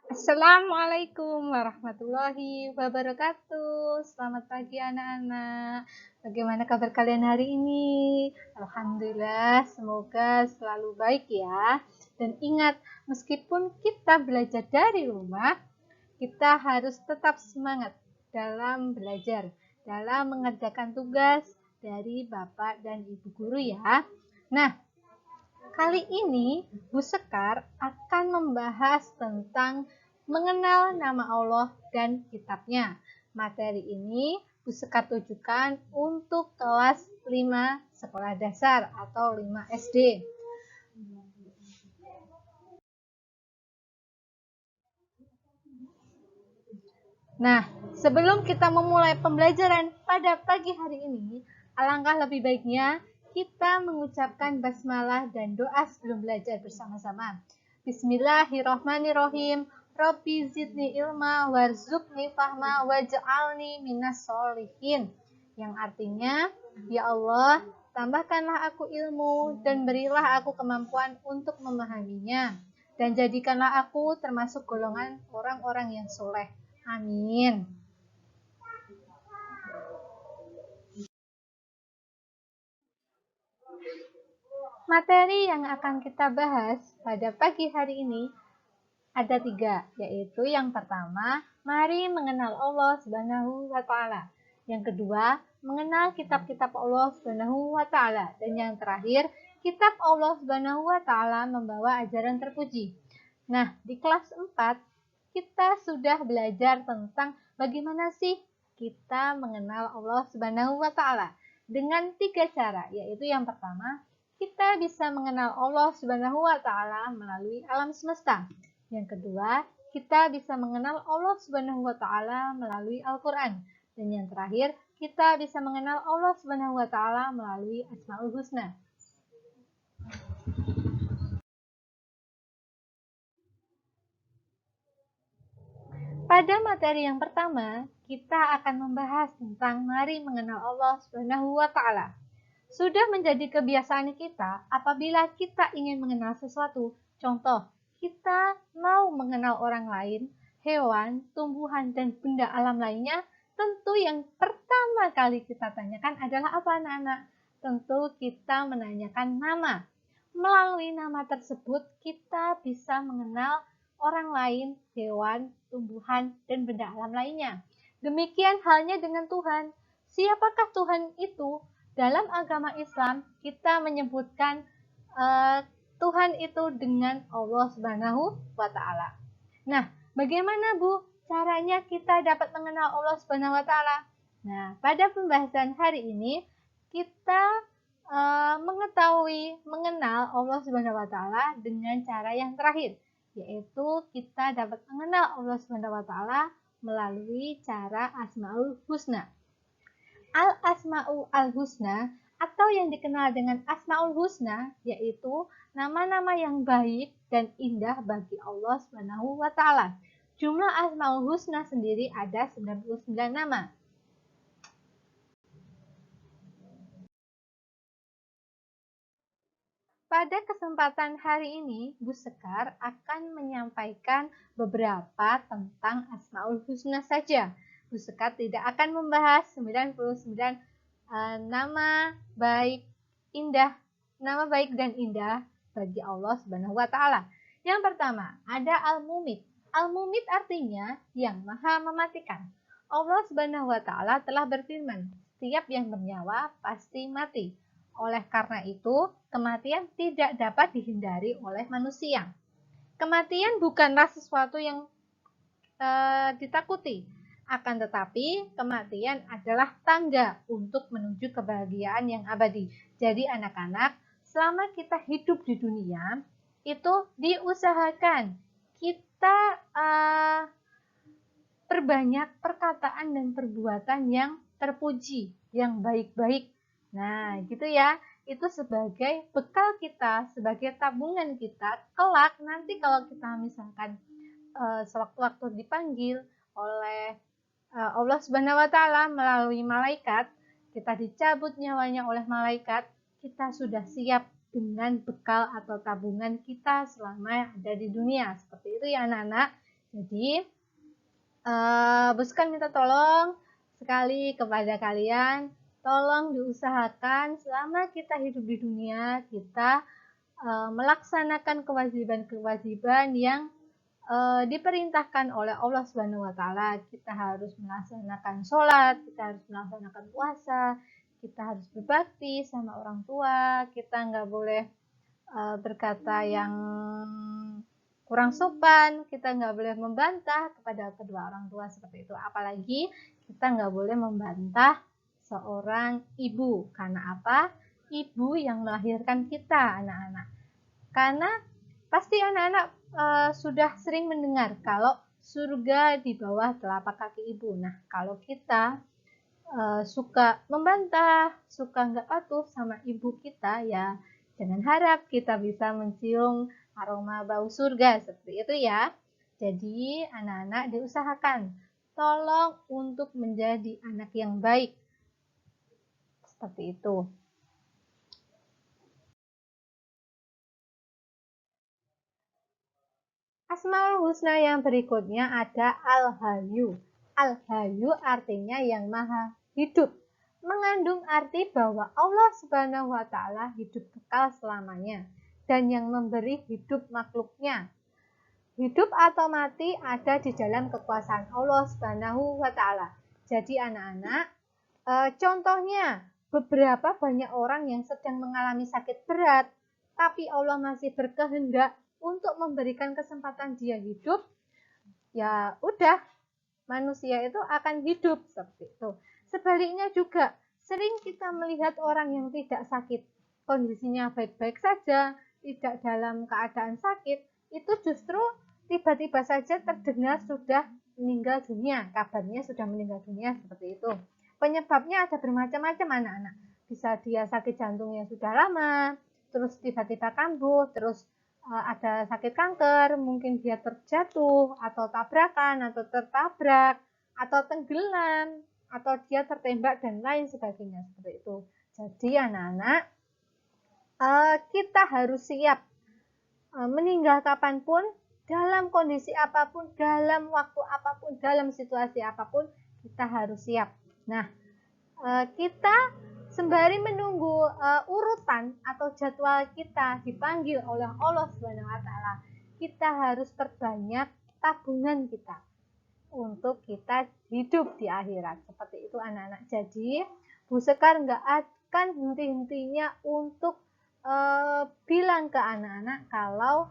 Assalamualaikum warahmatullahi wabarakatuh. Selamat pagi anak-anak. Bagaimana kabar kalian hari ini? Alhamdulillah, semoga selalu baik ya. Dan ingat, meskipun kita belajar dari rumah, kita harus tetap semangat dalam belajar, dalam mengerjakan tugas dari Bapak dan Ibu guru ya. Nah, kali ini Bu Sekar akan membahas tentang mengenal nama Allah dan kitabnya. Materi ini Bu Sekar tujukan untuk kelas 5 sekolah dasar atau 5 SD. Nah, sebelum kita memulai pembelajaran pada pagi hari ini, alangkah lebih baiknya kita mengucapkan basmalah dan doa sebelum belajar bersama-sama. Bismillahirrohmanirrohim. Robbi zidni ilma warzuqni fahma waj'alni minas solihin. Yang artinya, ya Allah, tambahkanlah aku ilmu dan berilah aku kemampuan untuk memahaminya. Dan jadikanlah aku termasuk golongan orang-orang yang soleh. Amin. Materi yang akan kita bahas pada pagi hari ini ada 3, yaitu yang pertama, mari mengenal Allah Subhanahu wa Ta'ala. Yang kedua, mengenal kitab-kitab Allah Subhanahu wa Ta'ala. Dan yang terakhir, kitab Allah Subhanahu wa Ta'ala membawa ajaran terpuji. Nah, di kelas 4, kita sudah belajar tentang bagaimana sih kita mengenal Allah Subhanahu wa Ta'ala dengan 3 cara, yaitu yang pertama, kita bisa mengenal Allah Subhanahu wa Ta'ala melalui alam semesta. Yang kedua, kita bisa mengenal Allah Subhanahu wa Ta'ala melalui Al-Quran. Dan yang terakhir, kita bisa mengenal Allah Subhanahu wa Ta'ala melalui Asmaul Husna. Pada materi yang pertama, kita akan membahas tentang mari mengenal Allah Subhanahu wa Ta'ala. Sudah menjadi kebiasaan kita apabila kita ingin mengenal sesuatu. Contoh, kita mau mengenal orang lain, hewan, tumbuhan, dan benda alam lainnya. Tentu yang pertama kali kita tanyakan adalah apa anak-anak? Tentu kita menanyakan nama. Melalui nama tersebut kita bisa mengenal orang lain, hewan, tumbuhan, dan benda alam lainnya. Demikian halnya dengan Tuhan. Siapakah Tuhan itu? Dalam agama Islam, kita menyebutkan Tuhan itu dengan Allah Subhanahu wa Ta'ala. Nah, bagaimana Bu caranya kita dapat mengenal Allah Subhanahu wa Ta'ala? Nah, pada pembahasan hari ini kita mengenal Allah Subhanahu wa Ta'ala dengan cara yang terakhir, yaitu kita dapat mengenal Allah Subhanahu wa Ta'ala melalui cara Asmaul Husna. Al-Asma'ul Al-Husna atau yang dikenal dengan Asma'ul Husna yaitu nama-nama yang baik dan indah bagi Allah Subhanahu wa Ta'ala. Jumlah Asma'ul Husna sendiri ada 99 nama. Pada kesempatan hari ini, Bu Sekar akan menyampaikan beberapa tentang Asma'ul Husna saja. Bu Sekar tidak akan membahas 99 nama baik dan indah bagi Allah Subhanahu wa Ta'ala. Yang pertama, ada Al-Mumit. Al-Mumit artinya yang Maha Mematikan. Allah Subhanahu wa Ta'ala telah berfirman, setiap yang bernyawa pasti mati. Oleh karena itu, kematian tidak dapat dihindari oleh manusia. Kematian bukanlah sesuatu yang ditakuti, akan tetapi kematian adalah tangga untuk menuju kebahagiaan yang abadi. Jadi anak-anak, selama kita hidup di dunia, itu diusahakan kita perbanyak perkataan dan perbuatan yang terpuji, yang baik-baik. Nah, gitu ya. Itu sebagai bekal kita, sebagai tabungan kita kelak nanti kalau kita misalkan sewaktu-waktu dipanggil oleh Allah Subhanahu wa Ta'ala melalui malaikat, kita dicabut nyawanya oleh malaikat, kita sudah siap dengan bekal atau tabungan kita selama ada di dunia. Seperti itu ya anak-anak. Jadi, Bu Sekar minta tolong sekali kepada kalian, tolong diusahakan selama kita hidup di dunia, kita melaksanakan kewajiban-kewajiban yang diperintahkan oleh Allah Subhanahu wa taala. Kita harus melaksanakan sholat, kita harus melaksanakan puasa, kita harus berbakti sama orang tua, kita nggak boleh berkata yang kurang sopan, kita nggak boleh membantah kepada kedua orang tua seperti itu. Apalagi kita nggak boleh membantah seorang ibu. Karena apa? Ibu yang melahirkan kita, anak-anak. Karena pasti anak-anak sudah sering mendengar kalau surga di bawah telapak kaki ibu. Nah, kalau kita suka membantah, suka nggak patuh sama ibu kita, ya jangan harap kita bisa mencium aroma bau surga seperti itu ya. Jadi anak-anak diusahakan tolong untuk menjadi anak yang baik. Seperti itu. Asmaul Husna yang berikutnya ada Al-Hayyu. Al-Hayyu artinya yang maha hidup. Mengandung arti bahwa Allah Subhanahu wa taala hidup kekal selamanya dan yang memberi hidup makhluknya. Hidup atau mati ada di dalam kekuasaan Allah Subhanahu wa taala. Jadi anak-anak, contohnya beberapa banyak orang yang sedang mengalami sakit berat, tapi Allah masih berkehendak untuk memberikan kesempatan dia hidup, ya udah manusia itu akan hidup seperti itu. Sebaliknya juga, sering kita melihat orang yang tidak sakit, kondisinya baik-baik saja, tidak dalam keadaan sakit, itu justru tiba-tiba saja terdengar sudah meninggal dunia, kabarnya sudah meninggal dunia seperti itu. Penyebabnya ada bermacam-macam anak-anak. Bisa dia sakit jantungnya sudah lama, terus tiba-tiba kambuh, terus ada sakit kanker, mungkin dia terjatuh, atau tabrakan, atau tertabrak, atau tenggelam, atau dia tertembak, dan lain sebagainya seperti itu. Jadi anak-anak, kita harus siap meninggal kapanpun, dalam kondisi apapun, dalam waktu apapun, dalam situasi apapun, kita harus siap. Nah, kita sembari menunggu urutan atau jadwal kita dipanggil oleh Allah Subhanahu wa taala, kita harus perbanyak tabungan kita untuk kita hidup di akhirat. Seperti itu anak-anak. Jadi, Bu Sekar nggak akan henti-hentinya untuk bilang ke anak-anak kalau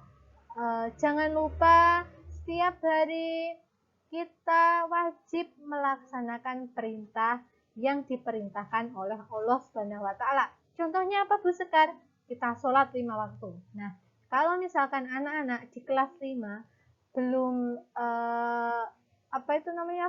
jangan lupa setiap hari kita wajib melaksanakan perintah yang diperintahkan oleh Allah Subhanahu wa taala. Contohnya apa Bu Sekar? Kita sholat 5 waktu. Nah, kalau misalkan anak-anak di kelas 5 belum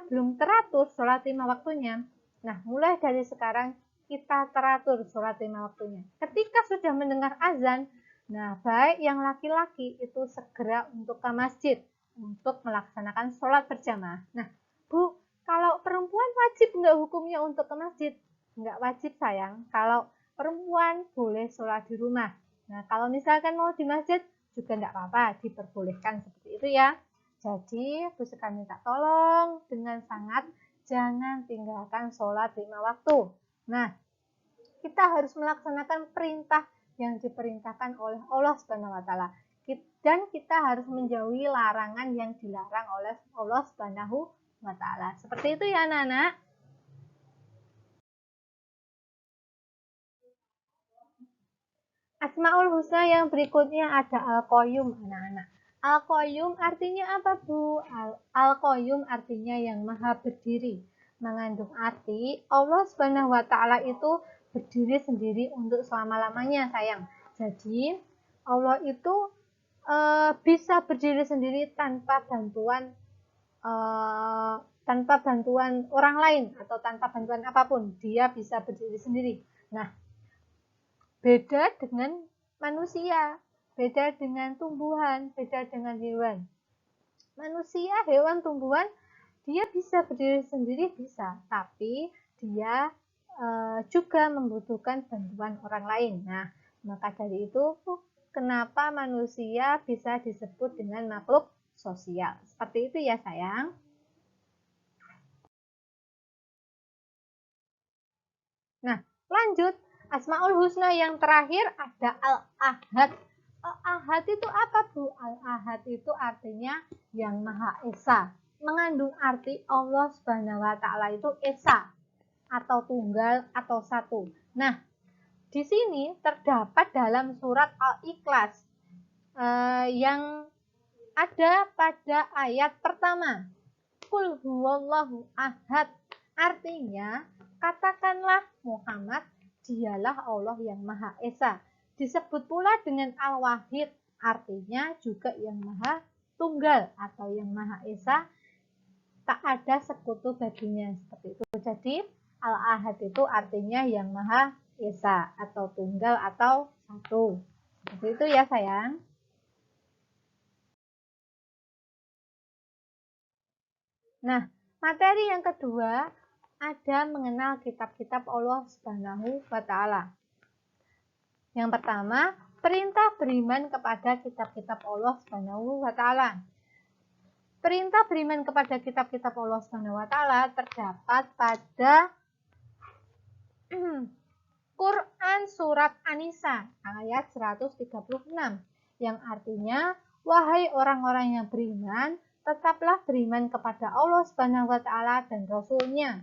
belum teratur sholat 5 waktunya. Nah, mulai dari sekarang kita teratur sholat 5 waktunya. Ketika sudah mendengar azan, nah baik yang laki-laki itu segera untuk ke masjid untuk melaksanakan sholat berjamaah. Nah, Bu, kalau perempuan wajib nggak hukumnya untuk ke masjid? Nggak wajib sayang. Kalau perempuan boleh sholat di rumah. Nah, kalau misalkan mau di masjid juga nggak apa-apa, diperbolehkan seperti itu ya. Jadi, Bu Sekar minta tolong dengan sangat jangan tinggalkan sholat 5 waktu. Nah, kita harus melaksanakan perintah yang diperintahkan oleh Allah Subhanahu wa taala. Dan kita harus menjauhi larangan yang dilarang oleh Allah Subhanahu wa taala. Seperti itu ya anak-anak. Asmaul Husna yang berikutnya ada Al-Qayyum anak-anak. Al-Qayyum artinya apa Bu? Al-Qayyum artinya yang maha berdiri. Mengandung arti Allah Subhanahu wa taala itu berdiri sendiri untuk selama-lamanya sayang. Jadi Allah itu bisa berdiri sendiri tanpa bantuan orang lain atau tanpa bantuan apapun. Dia bisa berdiri sendiri. Nah, beda dengan manusia, beda dengan tumbuhan, beda dengan hewan. Manusia, hewan, tumbuhan, dia bisa berdiri sendiri bisa, tapi dia juga membutuhkan bantuan orang lain. Nah, maka dari itu kenapa manusia bisa disebut dengan makhluk sosial. Seperti itu ya sayang. Nah, lanjut. Asmaul Husna yang terakhir ada Al-Ahad. Al-Ahad itu apa, Bu? Al-Ahad itu artinya yang Maha Esa. Mengandung arti Allah Subhanahu wa taala itu Esa atau tunggal atau satu. Nah, di sini terdapat dalam surat Al-Ikhlas yang ada pada ayat pertama. Qul huwallahu ahad. Artinya, katakanlah Muhammad, dialah Allah yang Maha Esa. Disebut pula dengan Al-Wahid, artinya juga yang Maha Tunggal atau yang Maha Esa, tak ada sekutu baginya. Seperti itu. Jadi, Al-Ahad itu artinya yang Maha Esa atau tunggal atau satu. Seperti itu ya sayang. Nah, materi yang kedua ada mengenal kitab-kitab Allah Subhanahu wa taala. Yang pertama, perintah beriman kepada kitab-kitab Allah Subhanahu wa taala. Perintah beriman kepada kitab-kitab Allah Subhanahu wa taala terdapat pada Quran surat An-Nisa ayat 136 yang artinya, wahai orang-orang yang beriman, tetaplah beriman kepada Allah Subhanahu wa taala dan Rasul-Nya,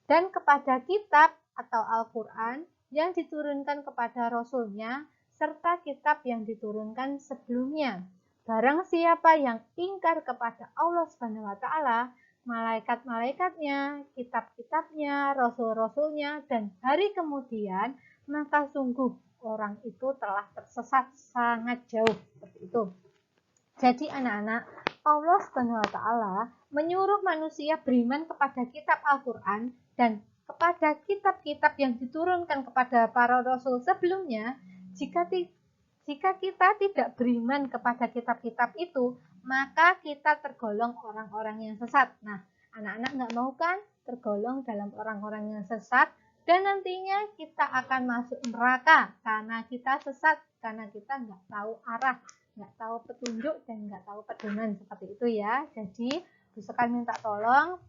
dan kepada kitab atau Al-Quran yang diturunkan kepada Rasul-Nya, serta kitab yang diturunkan sebelumnya. Barang siapa yang ingkar kepada Allah Subhanahu wa taala, malaikat-malaikatnya, kitab-kitabnya, rasul-rasulnya, dan hari kemudian, maka sungguh orang itu telah tersesat sangat jauh. Seperti itu. Jadi anak-anak, Allah Subhanahu wa taala menyuruh manusia beriman kepada kitab Al-Quran dan kepada kitab-kitab yang diturunkan kepada para rasul sebelumnya. Jika kita tidak beriman kepada kitab-kitab itu, maka kita tergolong orang-orang yang sesat. Nah, anak-anak nggak mau kan tergolong dalam orang-orang yang sesat, dan nantinya kita akan masuk neraka karena kita sesat, karena kita nggak tahu arah, nggak tahu petunjuk, dan nggak tahu pedoman. Seperti itu ya. Jadi Bu Sekar minta tolong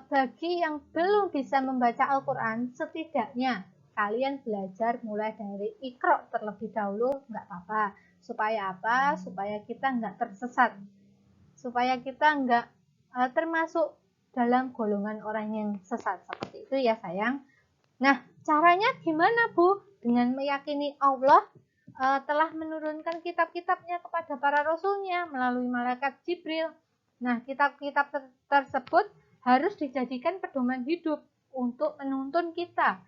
bagi yang belum bisa membaca Al-Quran, setidaknya kalian belajar mulai dari Iqra terlebih dahulu, nggak apa-apa. Supaya apa? Supaya kita nggak tersesat, supaya kita nggak termasuk dalam golongan orang yang sesat. Seperti itu ya sayang. Nah, caranya gimana Bu? Dengan meyakini Allah telah menurunkan kitab-kitabnya kepada para rasulnya melalui malaikat Jibril. Nah, kitab-kitab tersebut harus dijadikan pedoman hidup untuk menuntun kita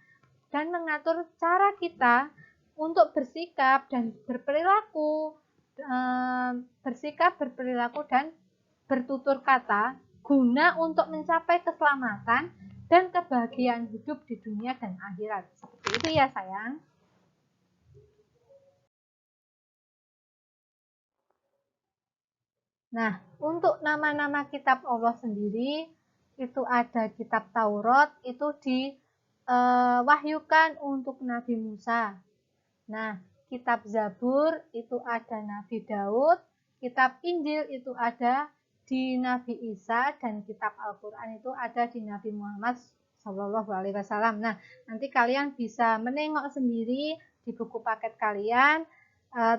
dan mengatur cara kita untuk bersikap dan berperilaku, dan bertutur kata guna untuk mencapai keselamatan dan kebahagiaan hidup di dunia dan akhirat. Seperti itu ya sayang. Nah, untuk nama-nama kitab Allah sendiri, itu ada kitab Taurat, itu diwahyukan untuk Nabi Musa. Nah, kitab Zabur itu ada Nabi Daud, kitab Injil itu ada di Nabi Isa, dan kitab Al-Quran itu ada di Nabi Muhammad SAW. Nah, nanti kalian bisa menengok sendiri di buku paket kalian,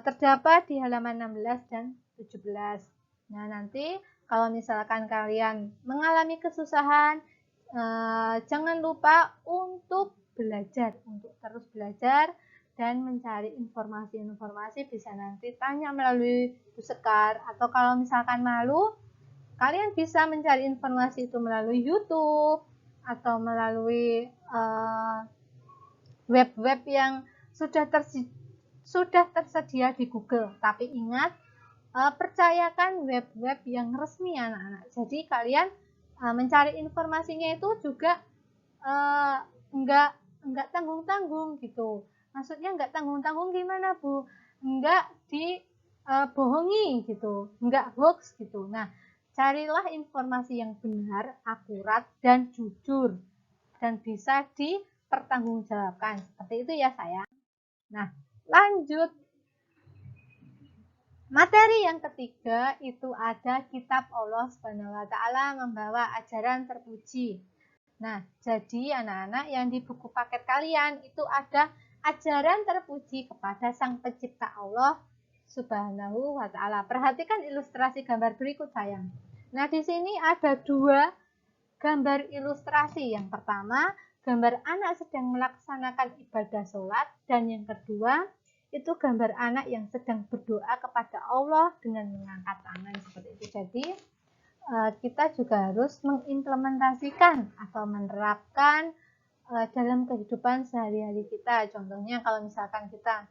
terdapat di halaman 16 dan 17. Nah, nanti kalau misalkan kalian mengalami kesusahan, jangan lupa untuk belajar, untuk terus belajar dan mencari informasi-informasi. Bisa nanti tanya melalui Bu Sekar, atau kalau misalkan malu, kalian bisa mencari informasi itu melalui YouTube atau melalui web-web yang sudah tersedia di Google. Tapi ingat, percayakan web-web yang resmi anak-anak. Jadi kalian mencari informasinya itu juga enggak tanggung-tanggung gitu. Maksudnya enggak tanggung-tanggung gimana Bu? Enggak dibohongi gitu, enggak hoax gitu. Nah, carilah informasi yang benar, akurat, dan jujur, dan bisa dipertanggungjawabkan. Seperti itu ya sayang. Nah, lanjut. Materi yang ketiga itu ada kitab Allah Subhanahu wa taala membawa ajaran terpuji. Nah, jadi anak-anak yang di buku paket kalian itu ada ajaran terpuji kepada Sang Pencipta Allah Subhanahu wa taala. Perhatikan ilustrasi gambar berikut sayang. Nah, di sini ada dua gambar ilustrasi. Yang pertama, gambar anak sedang melaksanakan ibadah sholat, dan yang kedua, itu gambar anak yang sedang berdoa kepada Allah dengan mengangkat tangan seperti itu. Jadi kita juga harus mengimplementasikan atau menerapkan dalam kehidupan sehari-hari kita. Contohnya kalau misalkan kita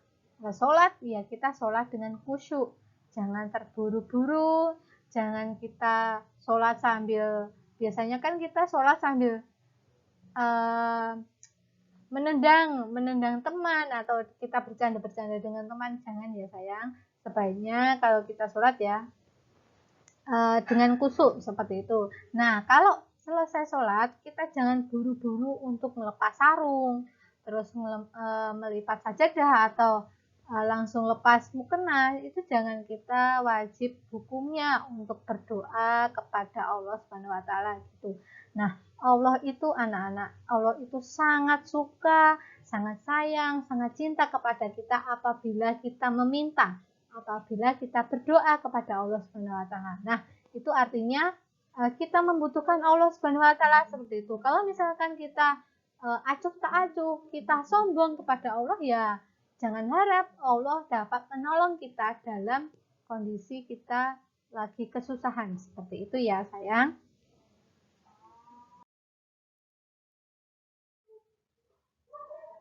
sholat, ya kita sholat dengan khusyuk, jangan terburu-buru, jangan kita sholat sambil, biasanya kan kita sholat sambil menendang teman atau kita bercanda-bercanda dengan teman. Jangan ya sayang, sebaiknya kalau kita sholat ya dengan khusyuk seperti itu. Nah, kalau selesai sholat, kita jangan buru-buru untuk melepas sarung, terus melipat sajadah atau langsung lepas mukena. Itu jangan, kita wajib hukumnya untuk berdoa kepada Allah Subhanahu wa taala gitu. Nah, Allah itu anak-anak, Allah itu sangat suka, sangat sayang, sangat cinta kepada kita apabila kita meminta, apabila kita berdoa kepada Allah Subhanahu wa taala. Nah, itu artinya kita membutuhkan Allah Subhanahu wa taala seperti itu. Kalau misalkan kita acuh tak acuh, kita sombong kepada Allah, ya jangan harap Allah dapat menolong kita dalam kondisi kita lagi kesusahan. Seperti itu ya, sayang.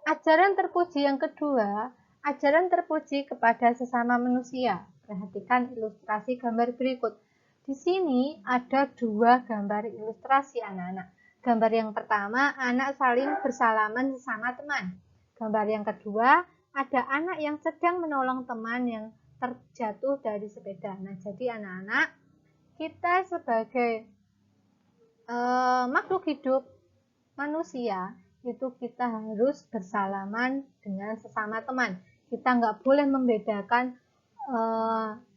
Ajaran terpuji yang kedua, ajaran terpuji kepada sesama manusia. Perhatikan ilustrasi gambar berikut. Di sini ada dua gambar ilustrasi anak-anak. Gambar yang pertama, anak saling bersalaman sesama teman. Gambar yang kedua, ada anak yang sedang menolong teman yang terjatuh dari sepeda. Nah, jadi anak-anak, kita sebagai makhluk hidup manusia, itu kita harus bersalaman dengan sesama teman. Kita nggak boleh membedakan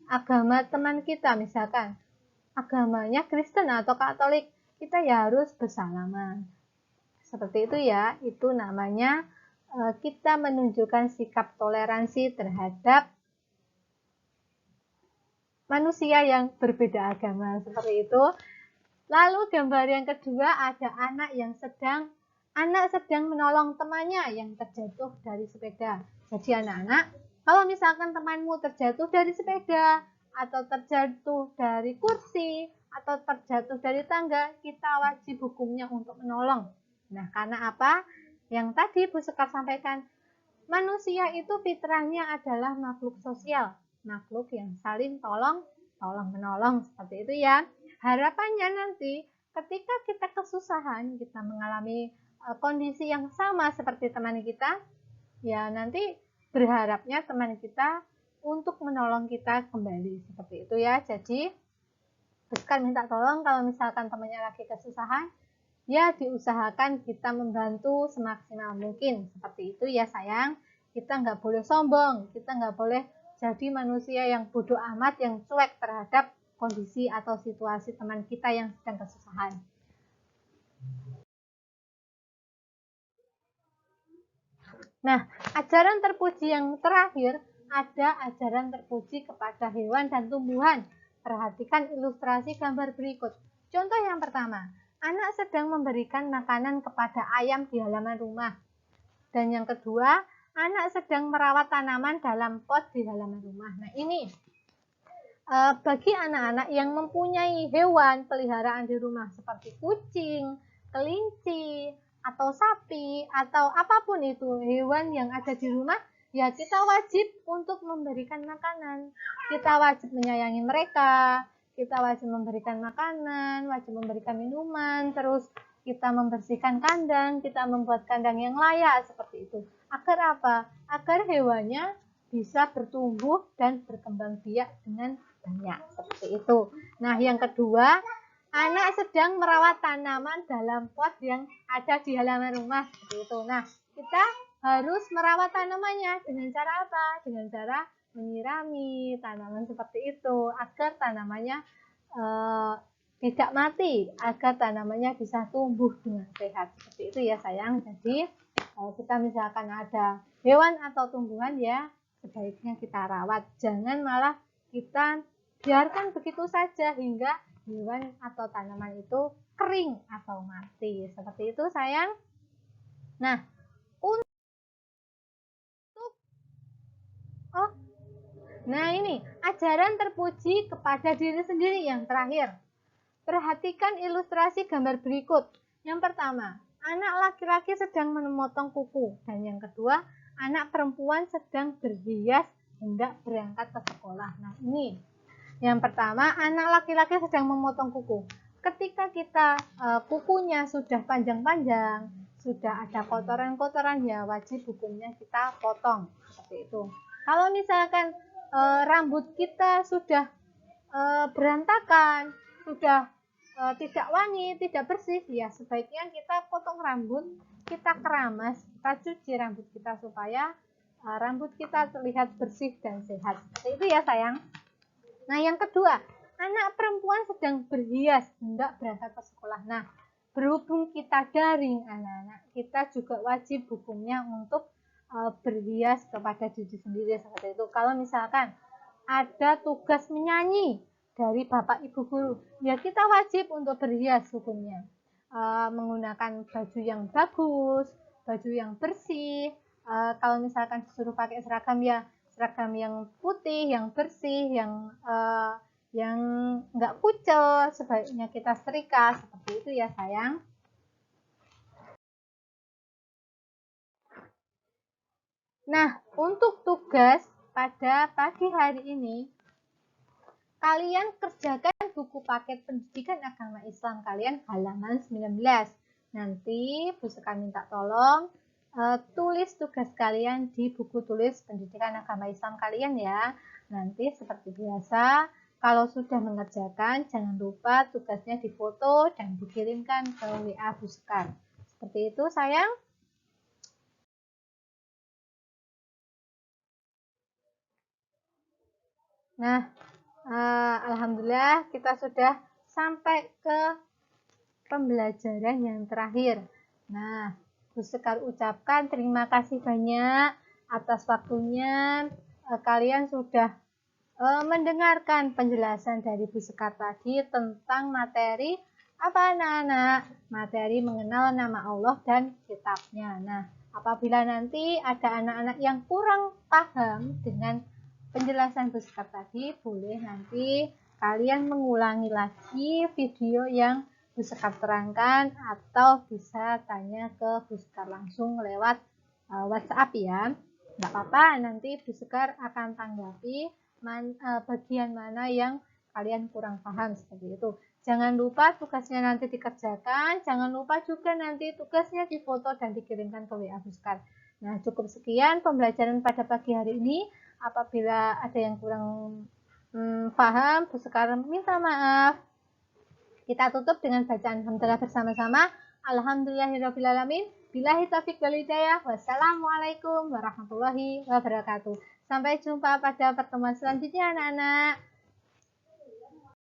agama teman kita, misalkan agamanya Kristen atau Katolik, kita ya harus bersalaman. Seperti itu ya, itu namanya kita menunjukkan sikap toleransi terhadap manusia yang berbeda agama, seperti itu. Lalu gambar yang kedua, ada anak sedang menolong temannya yang terjatuh dari sepeda. Jadi anak-anak, kalau misalkan temanmu terjatuh dari sepeda, atau terjatuh dari kursi, atau terjatuh dari tangga, kita wajib hukumnya untuk menolong. Nah, karena apa? Yang tadi Bu Sekar sampaikan, manusia itu fitrahnya adalah makhluk sosial, makhluk yang saling tolong-menolong, seperti itu ya. Harapannya nanti ketika kita kesusahan, kita mengalami kondisi yang sama seperti teman kita, ya nanti berharapnya teman kita untuk menolong kita kembali, seperti itu ya. Jadi bukan minta tolong kalau misalkan temannya lagi kesusahan, ya diusahakan kita membantu semaksimal mungkin, seperti itu ya sayang. Kita nggak boleh sombong, kita nggak boleh jadi manusia yang bodoh amat, yang cuek terhadap kondisi atau situasi teman kita yang sedang kesusahan. Nah, ajaran terpuji yang terakhir, ada ajaran terpuji kepada hewan dan tumbuhan. Perhatikan ilustrasi gambar berikut. Contoh yang pertama, anak sedang memberikan makanan kepada ayam di halaman rumah. Dan yang kedua, anak sedang merawat tanaman dalam pot di halaman rumah. Nah, ini bagi anak-anak yang mempunyai hewan peliharaan di rumah seperti kucing, kelinci, atau sapi, atau apapun itu hewan yang ada di rumah, ya kita wajib untuk memberikan makanan. Kita wajib menyayangi mereka, kita wajib memberikan makanan, wajib memberikan minuman, terus kita membersihkan kandang, kita membuat kandang yang layak, seperti itu. Agar apa? Agar hewannya bisa bertumbuh dan berkembang biak dengan banyak, seperti itu. Nah, yang kedua, anak sedang merawat tanaman dalam pot yang ada di halaman rumah, seperti itu. Nah, kita harus merawat tanamannya dengan cara apa? Dengan cara menyirami tanaman seperti itu agar tanamannya tidak mati, agar tanamannya bisa tumbuh dengan sehat. Seperti itu ya sayang. Jadi kalau kita misalkan ada hewan atau tumbuhan ya sebaiknya kita rawat. Jangan malah kita biarkan begitu saja hingga hewan atau tanaman itu kering atau mati. Seperti itu sayang. Nah, ini ajaran terpuji kepada diri sendiri yang terakhir. Perhatikan ilustrasi gambar berikut. Yang pertama, anak laki-laki sedang memotong kuku. Dan yang kedua, anak perempuan sedang berhias hendak berangkat ke sekolah. Nah ini, yang pertama, anak laki-laki sedang memotong kuku. Ketika kita kukunya sudah panjang-panjang, sudah ada kotoran-kotoran, ya wajib hukumnya kita potong. Seperti itu. Kalau misalkan rambut kita sudah berantakan, sudah tidak wangi, tidak bersih, ya sebaiknya kita potong rambut, kita keramas, kita cuci rambut kita supaya rambut kita terlihat bersih dan sehat. Seperti itu ya sayang. Nah yang kedua, anak perempuan sedang berhias hendak berangkat ke sekolah. Nah berhubung kita daring anak-anak, kita juga wajib hukumnya untuk berhias kepada diri sendiri seperti itu. Kalau misalkan ada tugas menyanyi dari bapak ibu guru, ya kita wajib untuk berhias hukumnya, menggunakan baju yang bagus, baju yang bersih. Kalau misalkan disuruh pakai seragam ya seragam yang putih, yang bersih, yang nggak kucel, sebaiknya kita setrika. Seperti itu ya sayang. Nah, untuk tugas pada pagi hari ini, kalian kerjakan buku paket pendidikan agama Islam kalian halaman 19. Nanti Bu Sekar minta tolong tulis tugas kalian di buku tulis pendidikan agama Islam kalian ya. Nanti seperti biasa, kalau sudah mengerjakan, jangan lupa tugasnya difoto dan dikirimkan ke WA Bu Sekar. Seperti itu sayang. Nah, alhamdulillah kita sudah sampai ke pembelajaran yang terakhir. Nah, Bu Sekar ucapkan terima kasih banyak atas waktunya. Kalian sudah mendengarkan penjelasan dari Bu Sekar tadi tentang materi apa anak-anak? Materi mengenal nama Allah dan kitabnya. Nah, apabila nanti ada anak-anak yang kurang paham dengan penjelasan Bu Sekar tadi, boleh nanti kalian mengulangi lagi video yang Bu Sekar terangkan atau bisa tanya ke Bu Sekar langsung lewat WhatsApp ya. Nggak apa-apa, nanti Bu Sekar akan tanggapi bagian mana yang kalian kurang paham seperti itu. Jangan lupa tugasnya nanti dikerjakan, jangan lupa juga nanti tugasnya difoto dan dikirimkan ke WA Bu Sekar. Nah, cukup sekian pembelajaran pada pagi hari ini. Apabila ada yang kurang paham, Bu Sekar minta maaf. Kita tutup dengan bacaan hamdalah bersama-sama. Alhamdulillahirrahmanirrahim. Billahi taufiq wal hidayah. Wassalamualaikum warahmatullahi wabarakatuh. Sampai jumpa pada pertemuan selanjutnya anak-anak.